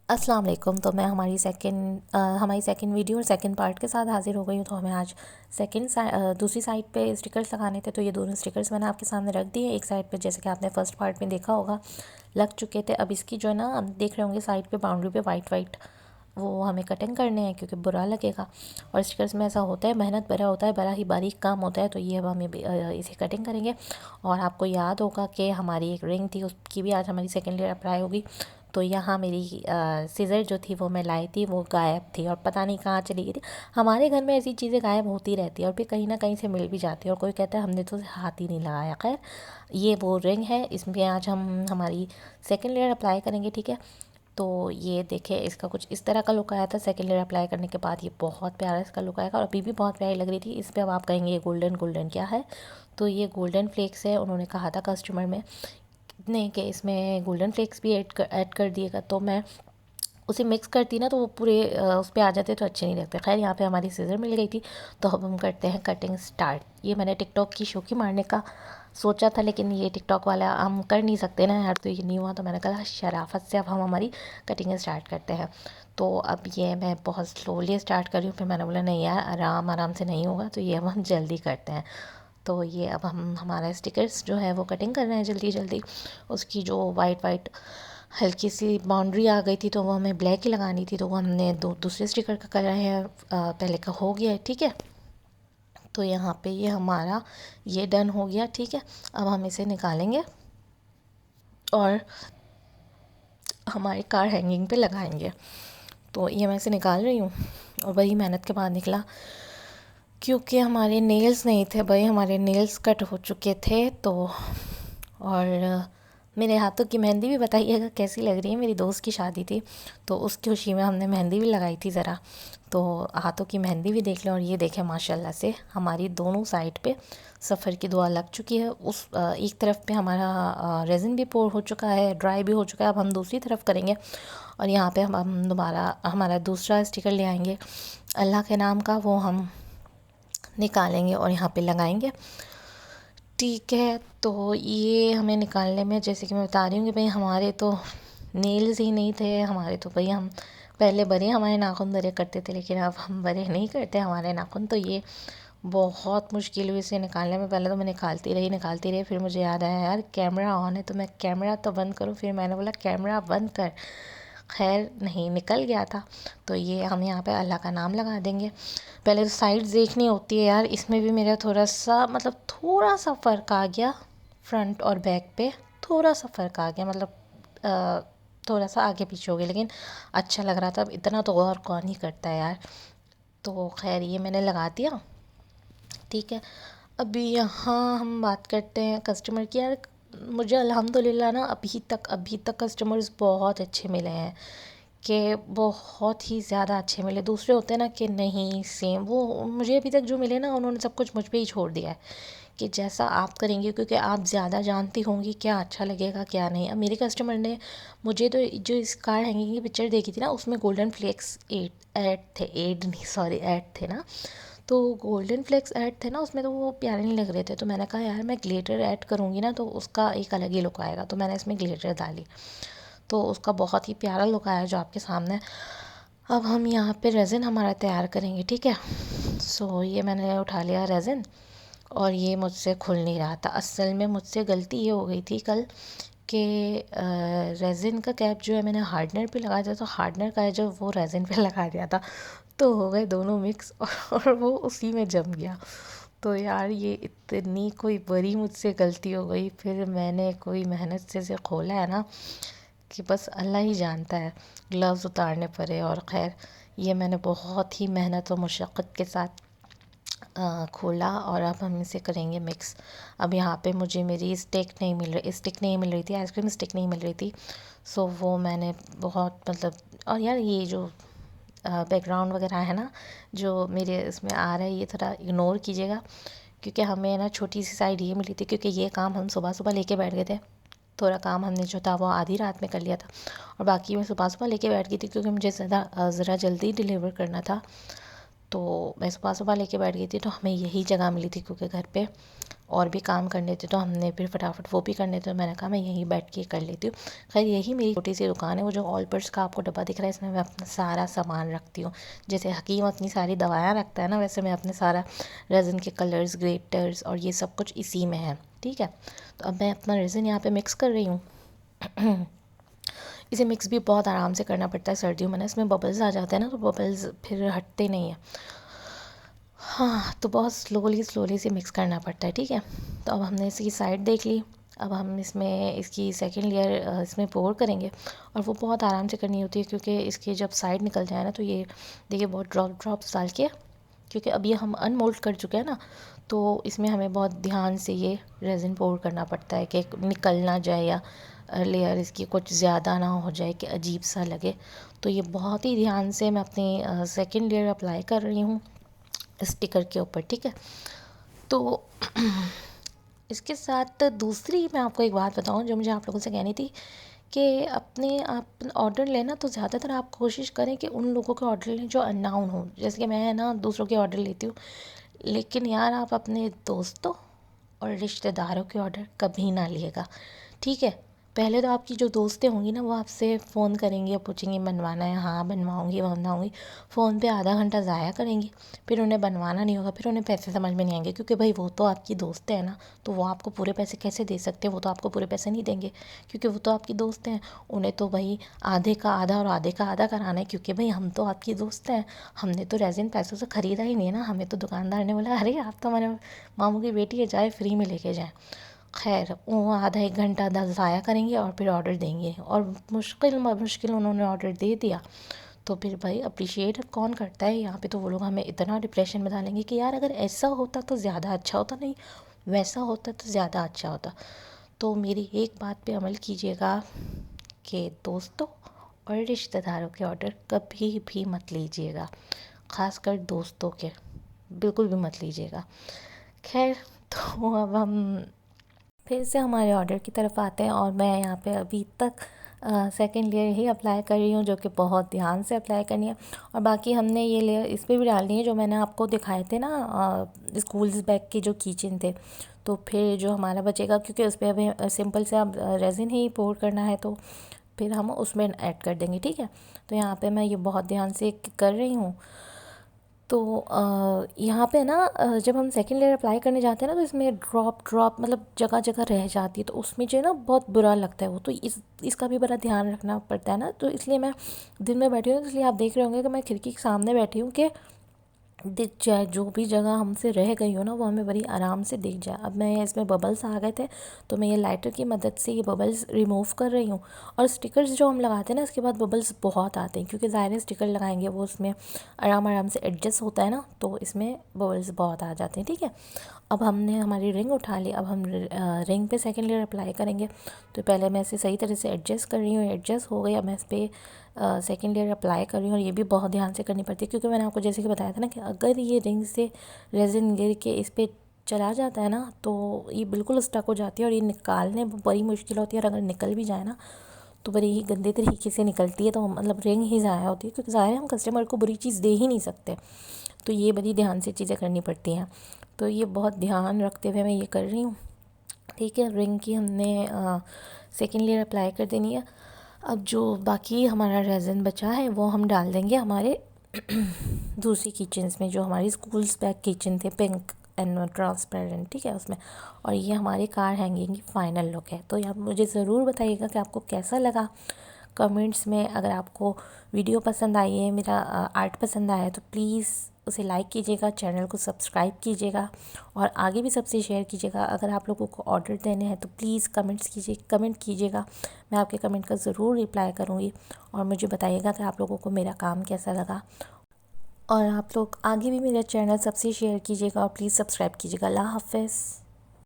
अस्सलाम वालेकुम। तो मैं हमारी सेकंड वीडियो और सेकंड पार्ट के साथ हाज़िर हो गई हूँ। तो हमें आज दूसरी साइड पे स्टिकर्स लगाने थे। तो ये दोनों स्टिकर्स मैंने आपके सामने रख दिए। एक साइड पे जैसे कि आपने फ़र्स्ट पार्ट में देखा होगा लग चुके थे। अब इसकी जो है ना, आप देख रहे होंगे साइड पे बाउंड्री पे वाइट वाइट, वो हमें कटिंग करने हैं क्योंकि बुरा लगेगा। और स्टिकर्स में ऐसा होता है, मेहनत भरा होता है, बड़ा ही बारीक काम होता है। तो ये अब हम इसे कटिंग करेंगे। और आपको याद होगा कि हमारी एक रिंग थी, उसकी भी आज हमारी सेकेंड लेयर अप्लाई होगी। तो यहाँ मेरी सीज़र जो थी वो मैं लाई थी, वो गायब थी और पता नहीं कहाँ चली गई थी। हमारे घर में ऐसी चीज़ें गायब होती रहती है और फिर कहीं ना कहीं से मिल भी जाती है और कोई कहता है हमने तो हाथ ही नहीं लगाया। खैर, ये वो रिंग है, इसमें आज हम हमारी सेकेंड लेयर अप्लाई करेंगे। ठीक है, तो ये देखें, इसका कुछ इस तरह का लुक आया था। सेकेंड लेयर अप्लाई करने के बाद ये बहुत प्यारा इसका लुक आएगा और अभी भी बहुत प्यारी लग रही थी। इस पर अब आप कहेंगे ये गोल्डन गोल्डन क्या है? तो ये गोल्डन फ्लेक्स है। उन्होंने कहा था कस्टमर में ने कि इसमें गोल्डन फ्लेक्स भी ऐड कर दिएगा। तो मैं उसे मिक्स करती ना तो वो पूरे उस पर आ जाते तो अच्छे नहीं लगते। खैर, यहाँ पे हमारी सीज़र मिल गई थी। तो अब हम करते हैं कटिंग स्टार्ट। ये मैंने टिकटॉक की शौकी मारने का सोचा था, लेकिन ये टिकटॉक वाला हम कर नहीं सकते ना यार, तो ये नहीं हुआ। तो मैंने कहा शराफत से अब हम हमारी कटिंग स्टार्ट करते हैं। तो अब ये मैं बहुत स्लोली स्टार्ट कर रही हूँ। फिर मैंने बोला नहीं यार, आराम आराम से नहीं होगा, तो ये अब हम जल्दी करते हैं। तो ये अब हम हमारा स्टिकर्स जो है वो कटिंग कर रहे हैं जल्दी जल्दी। उसकी जो वाइट वाइट हल्की सी बाउंड्री आ गई थी तो वो हमें ब्लैक ही लगानी थी। तो वो हमने दूसरे स्टिकर का कलर है, पहले का हो गया है। ठीक है, तो यहाँ पे ये हमारा ये डन हो गया। ठीक है, अब हम इसे निकालेंगे और हमारी कार हैंगिंग पे लगाएंगे। तो ये मैं इसे निकाल रही हूँ और बड़ी मेहनत के बाद निकला, क्योंकि हमारे नेल्स नहीं थे भाई, हमारे नेल्स कट हो चुके थे। तो और मेरे हाथों की मेहंदी भी बताइएगा कैसी लग रही है। मेरी दोस्त की शादी थी तो उसकी खुशी में हमने मेहंदी भी लगाई थी ज़रा। तो हाथों की मेहंदी भी देख लें। और ये देखें, माशाल्लाह से हमारी दोनों साइड पे सफ़र की दुआ लग चुकी है। उस एक तरफ पे हमारा रेज़िन भी पोर हो चुका है, ड्राई भी हो चुका है। अब हम दूसरी तरफ करेंगे और यहाँ पे हम दोबारा हमारा दूसरा स्टिकर ले आएंगे अल्लाह के नाम का, वो हम निकालेंगे और यहाँ पे लगाएंगे। ठीक है, तो ये हमें निकालने में, जैसे कि मैं बता रही हूँ कि भाई हमारे तो नेल्स ही नहीं थे हमारे। तो भाई हम पहले बड़े हमारे नाखून बड़े करते थे, लेकिन अब हम बड़े नहीं करते हमारे नाखून। तो ये बहुत मुश्किल हुई इसे निकालने में। पहले तो मैं निकालती रही, फिर मुझे याद आया यार कैमरा ऑन है, तो मैं कैमरा तो बंद करूँ। फिर मैंने बोला कैमरा बंद कर। खैर, नहीं, निकल गया था। तो ये हम यहाँ पे अल्लाह का नाम लगा देंगे। पहले तो साइड्स देखनी होती है यार, इसमें भी मेरा थोड़ा सा मतलब थोड़ा सा फ़र्क आ गया। फ्रंट और बैक पे थोड़ा सा फ़र्क आ गया, मतलब थोड़ा सा आगे पीछे हो गया, लेकिन अच्छा लग रहा था। अब इतना तो और कौन ही करता है यार। तो खैर, ये मैंने लगा दिया। ठीक है, अभी यहाँ हम बात करते हैं कस्टमर की। यार मुझे अल्हम्दुलिल्लाह ना अभी तक कस्टमर्स बहुत अच्छे मिले हैं, कि बहुत ही ज़्यादा अच्छे मिले। दूसरे होते हैं ना कि नहीं सेम, वो मुझे अभी तक जो मिले ना, उन्होंने सब कुछ मुझ पे ही छोड़ दिया है कि जैसा आप करेंगे, क्योंकि आप ज़्यादा जानती होंगी क्या अच्छा लगेगा क्या नहीं। अब मेरे कस्टमर ने मुझे तो जो इस कार हैंगिंग की पिक्चर देखी थी ना, उसमें गोल्डन फ्लेक्स ऐड नहीं, सॉरी, ऐड थे ना। तो गोल्डन फ्लेक्स ऐड थे ना उसमें, तो वो प्यारे नहीं लग रहे थे। तो मैंने कहा यार मैं ग्लिटर ऐड करूँगी ना तो उसका एक अलग ही लुक आएगा। तो मैंने इसमें ग्लिटर डाली तो उसका बहुत ही प्यारा लुक आया जो आपके सामने। अब हम यहाँ पे रेज़िन हमारा तैयार करेंगे। ठीक है, सो ये मैंने उठा लिया रेज़िन और ये मुझसे खुल नहीं रहा था। असल में मुझसे गलती ये हो गई थी कल कि रेज़िन का कैप जो है मैंने हार्डनर पे लगा दिया, तो हार्डनर का है जो वो रेज़िन पे लगा दिया था। तो हो गए दोनों मिक्स और वो उसी में जम गया। तो यार ये इतनी कोई बड़ी मुझसे गलती हो गई। फिर मैंने कोई मेहनत से इसे खोला है ना, कि बस अल्लाह ही जानता है, ग्लव्स उतारने पड़े। और ख़ैर, ये मैंने बहुत ही मेहनत और मुशक्क़त के साथ खोला और अब हम इसे करेंगे मिक्स। अब यहाँ पे मुझे मेरी स्टिक नहीं मिल रही थी, आइसक्रीम स्टिक नहीं मिल रही थी। सो वो मैंने बहुत मतलब, और यार ये जो बैकग्राउंड वगैरह है ना जो मेरे इसमें आ रहा है, ये थोड़ा इग्नोर कीजिएगा, क्योंकि हमें ना छोटी सी साइड ये मिली थी, क्योंकि ये काम हम सुबह सुबह लेके बैठ गए थे। थोड़ा काम हमने जो था वो आधी रात में कर लिया था और बाकी मैं सुबह सुबह लेके बैठ गई थी, क्योंकि मुझे ज़रा जल्दी डिलीवर करना था। तो मैं सोफ़ा लेके बैठ गई थी, तो हमें यही जगह मिली थी क्योंकि घर पे और भी काम करने थे, तो हमने फिर फटाफट वो भी करने थे, तो मैंने कहा मैं यहीं बैठ के कर लेती हूँ। खैर यही मेरी छोटी सी दुकान है। वो जो ऑल पर्स का आपको डब्बा दिख रहा है, इसमें मैं अपना सारा सामान रखती हूँ। जैसे हकीम अपनी सारी दवाइयाँ रखता है ना, वैसे मैं अपने सारा रेज़न के कलर्स, ग्लिटर्स और ये सब कुछ इसी में है। ठीक है, तो अब मैं अपना रेज़न यहाँ पे मिक्स कर रही हूँ। इसे मिक्स भी बहुत आराम से करना पड़ता है सर्दियों में ना, इसमें बबल्स आ जाते हैं ना, तो बबल्स फिर हटते नहीं हैं। हाँ, तो बहुत स्लोली स्लोली से मिक्स करना पड़ता है। ठीक है, तो अब हमने इसकी साइड देख ली। अब हम इसमें इसकी सेकंड लेयर इसमें पोर करेंगे, और वो बहुत आराम से करनी होती है क्योंकि इसकी जब साइड निकल जाए ना, तो ये देखिए बहुत ड्रॉप्स डाल के, क्योंकि अब ये हम अनमोल्ड कर चुके हैं ना, तो इसमें हमें बहुत ध्यान से ये रेज़िन पोर करना पड़ता है कि निकल ना जाए या लेयर इसकी कुछ ज़्यादा ना हो जाए कि अजीब सा लगे। तो ये बहुत ही ध्यान से मैं अपनी सेकंड लेयर अप्लाई कर रही हूँ स्टिकर के ऊपर। ठीक है, तो इसके साथ दूसरी मैं आपको एक बात बताऊं जो मुझे आप लोगों से कहनी थी, कि अपने आप ऑर्डर लेना तो ज़्यादातर आप कोशिश करें कि उन लोगों के ऑर्डर लें जो अननोन हो। जैसे कि मैं ना दूसरों के ऑर्डर लेती हूँ, लेकिन यार आप अपने दोस्तों और रिश्तेदारों के ऑर्डर कभी ना लिएगा। ठीक है, पहले तो आपकी जो दोस्तें होंगी ना, वो आपसे फ़ोन करेंगी और पूछेंगी बनवाना है, हाँ बनवाऊँगी। फ़ोन पे आधा घंटा ज़ाया करेंगी, फिर उन्हें बनवाना नहीं होगा, फिर उन्हें पैसे समझ में नहीं आएंगे, क्योंकि भाई वो तो आपकी दोस्त है ना, तो वो आपको पूरे पैसे कैसे दे सकते हैं? वो तो आपको पूरे पैसे नहीं देंगे, क्योंकि वो तो आपकी दोस्त हैं। उन्हें तो भाई आधे का आधा और आधे का आधा कराना है, क्योंकि भाई हम तो आपकी दोस्त हैं। हमने तो रेज़िन पैसों से ख़रीदा ही नहीं है ना, हमें तो दुकानदार ने बोला अरे आप तो हमारे मामू की बेटी है, जाए फ्री में लेके जाएँ। खैर वो आधा एक घंटा ज़ाया करेंगे और फिर ऑर्डर देंगे, और मुश्किल उन्होंने ऑर्डर दे दिया, तो फिर भाई अप्रिशिएट कौन करता है? यहाँ पे तो वो लोग हमें इतना डिप्रेशन में डालेंगे कि यार अगर ऐसा होता तो ज़्यादा अच्छा होता, नहीं वैसा होता तो ज़्यादा अच्छा होता। तो मेरी एक बात पे अमल कीजिएगा कि दोस्तों और रिश्तेदारों के ऑर्डर कभी भी मत लीजिएगा, ख़ासकर दोस्तों के बिल्कुल भी मत लीजिएगा। खैर, तो अब हम फिर से हमारे ऑर्डर की तरफ आते हैं, और मैं यहाँ पे अभी तक सेकंड लेयर ही अप्लाई कर रही हूँ, जो कि बहुत ध्यान से अप्लाई करनी है। और बाकी हमने ये लेयर इस पर भी डालनी है जो मैंने आपको दिखाए थे ना, स्कूल्स बैग के जो कीचेन थे। तो फिर जो हमारा बचेगा, क्योंकि उस पर हमें सिंपल से अब रेज़िन ही पोर करना है, तो फिर हम उसमें ऐड कर देंगे। ठीक है, तो यहाँ पे मैं ये बहुत ध्यान से कर रही हूँ। तो यहाँ पे ना जब हम सेकंड लेयर अप्लाई करने जाते हैं ना, तो इसमें ड्रॉप मतलब जगह जगह रह जाती है, तो उसमें जो है ना बहुत बुरा लगता है वो, तो इसका भी बड़ा ध्यान रखना पड़ता है ना। तो इसलिए मैं दिन में बैठी हूँ, इसलिए आप देख रहे होंगे कि मैं खिड़की के सामने बैठी हूँ कि दिख जाए, जो भी जगह हमसे रह गई हो ना वो हमें बड़ी आराम से दिख जाए। अब मैं इसमें बबल्स आ गए थे, तो मैं ये लाइटर की मदद से ये बबल्स रिमूव कर रही हूँ। और स्टिकर्स जो हम लगाते हैं ना, इसके बाद बबल्स बहुत आते हैं, क्योंकि ज़ाहिर स्टिकर लगाएंगे वो उसमें आराम से एडजस्ट होता है ना, तो इसमें बबल्स बहुत आ जाते हैं। ठीक है, अब हमने हमारी रिंग उठा ली, अब हम रिंग पे सेकंड लेयर अप्लाई करेंगे। तो पहले मैं इसे सही तरह से एडजस्ट कर रही हूँ, एडजस्ट हो गई। अब मैं इस पर सेकंड लेयर अप्लाई कर रही हूँ, और ये भी बहुत ध्यान से करनी पड़ती है, क्योंकि मैंने आपको जैसे कि बताया था ना कि अगर ये रिंग से रेज़िन गिर के इस पर चला जाता है ना, तो ये बिल्कुल स्टक हो जाती है, और ये निकालने बड़ी मुश्किल होती है। और अगर निकल भी जाए ना, तो बड़ी ही गंदे तरीके से निकलती है, तो मतलब रिंग ही ज़ाया होती है, क्योंकि ज़ाहिर है हम कस्टमर को बुरी चीज़ दे ही नहीं सकते। तो ये बड़ी ध्यान से चीज़ें करनी पड़ती हैं, तो ये बहुत ध्यान रखते हुए मैं ये कर रही हूँ। ठीक है, रिंग की हमने सेकंड लेयर अप्लाई कर देनी है। अब जो बाकी हमारा रेज़िन बचा है वो हम डाल देंगे हमारे दूसरी किचन्स में, जो हमारी स्कूल्स बैग किचन थे, पिंक एंड ट्रांसपेरेंट। ठीक है, उसमें। और ये हमारी कार हैंगिंग की फ़ाइनल लुक है। तो आप मुझे ज़रूर बताइएगा कि आपको कैसा लगा कमेंट्स में। अगर आपको वीडियो पसंद आई है, मेरा आर्ट पसंद आया है, तो प्लीज़ उसे लाइक कीजिएगा, चैनल को सब्सक्राइब कीजिएगा, और आगे भी सबसे शेयर कीजिएगा। अगर आप लोगों को ऑर्डर देने हैं तो प्लीज़ कमेंट कीजिएगा, मैं आपके कमेंट का ज़रूर रिप्लाई करूँगी। और मुझे बताइएगा कि आप लोगों को मेरा काम कैसा लगा, और आप लोग आगे भी मेरा चैनल सबसे शेयर कीजिएगा, और प्लीज़ सब्सक्राइब कीजिएगा। अल्लाह हाफ़िज़।